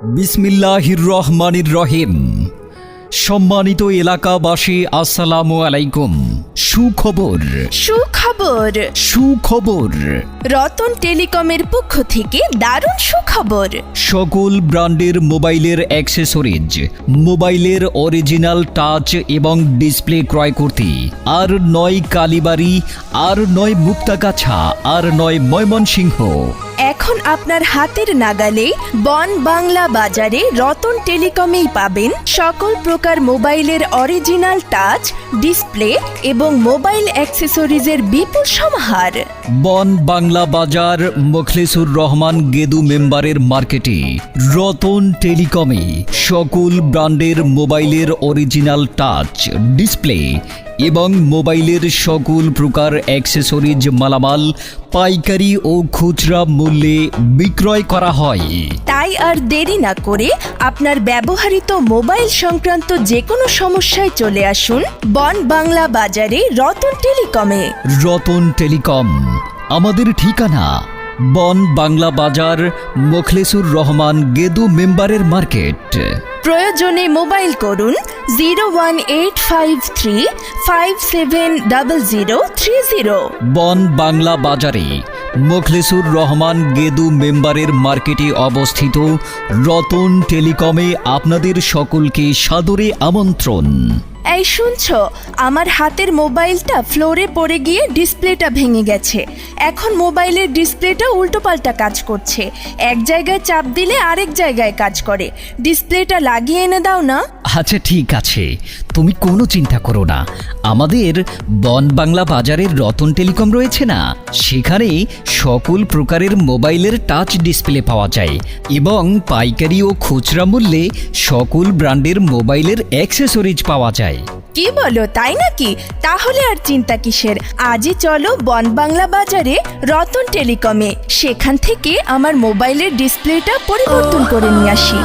বিসমিল্লাহির রহমানির রহিম। সম্মানিত এলাকাবাসী, আসসালামু আলাইকুম। সুখবর সুখবর সুখবর রতন টেলিকমের পক্ষ থেকে দারুণ সুখবর। সকল ব্র্যান্ডের মোবাইলের অ্যাক্সেসরিজ, মোবাইলের অরিজিনাল টাচ এবং ডিসপ্লে ক্রয় করতে আর নয় কালীবাড়ি, আর নয় মুক্তাগাছা, আর নয় ময়মনসিংহ। এখন আপনার হাতের নাগালে বন বাংলা বাজারে রতন টেলিকমেই পাবেন সকল প্রকার মোবাইলের অরিজিনাল টাচ, ডিসপ্লে এবং মোবাইল অ্যাক্সেসরিজের বিপুল সমাহার। বন বাংলা বাজার, মোখলেসুর রহমান গেদু মেম্বারের মার্কেটে রতন টেলিকমে সকল ব্র্যান্ডের মোবাইলের অরিজিনাল টাচ, ডিসপ্লে এবং মোবাইলের সকল প্রকার অ্যাক্সেসরিজ মালামাল পাইকারি ও খুচরা মূল্যে বিক্রয় করা হয়। তাই আর দেরি না করে আপনার ব্যবহৃত মোবাইল সংক্রান্ত যে কোনো সমস্যায় চলে আসুন বন বাংলা বাজারে রতন টেলিকমে। রতন টেলিকম আমাদের ঠিকানা বন বাংলা বাজার, মোখলেসুর রহমান গেদু মেম্বারের মার্কেট। প্রয়োজনে মোবাইল করুন 01853570030। বন বাংলা বাজারে মোখলেসুর রহমান গেদু মেম্বারের মার্কেটে অবস্থিত রতন টেলিকমে আপনাদের সকলকে সাদরে আমন্ত্রণ। এই শুনছো, আমার হাতের মোবাইলটা ফ্লোরে পড়ে গিয়ে ডিসপ্লেটা ভেঙে গেছে। এখন মোবাইলের ডিসপ্লেটা উল্টোপাল্টা কাজ করছে, এক জায়গায় চাপ দিলে আরেক জায়গায় কাজ করে। ডিসপ্লেটা লাগিয়ে এনে দাও না। আচ্ছা ঠিক আছে, তুমি কোনো চিন্তা করো না। আমাদের বন বাংলা বাজারের রতন টেলিকম রয়েছে না, সেখানে সকল প্রকারের মোবাইলের টাচ ডিসপ্লে পাওয়া যায় এবং পাইকারি ও খুচরা মূল্যে সকল ব্র্যান্ডের মোবাইলের অ্যাক্সেসরিজ পাওয়া যায়। কি বলো, তাই নাকি? তাহলে আর চিন্তা কিসের, আজই চলো বন বাংলা বাজারে রতন টেলিকমে, সেখান থেকে আমার মোবাইলের ডিসপ্লেটা পরিবর্তন করে নিয়ে আসি।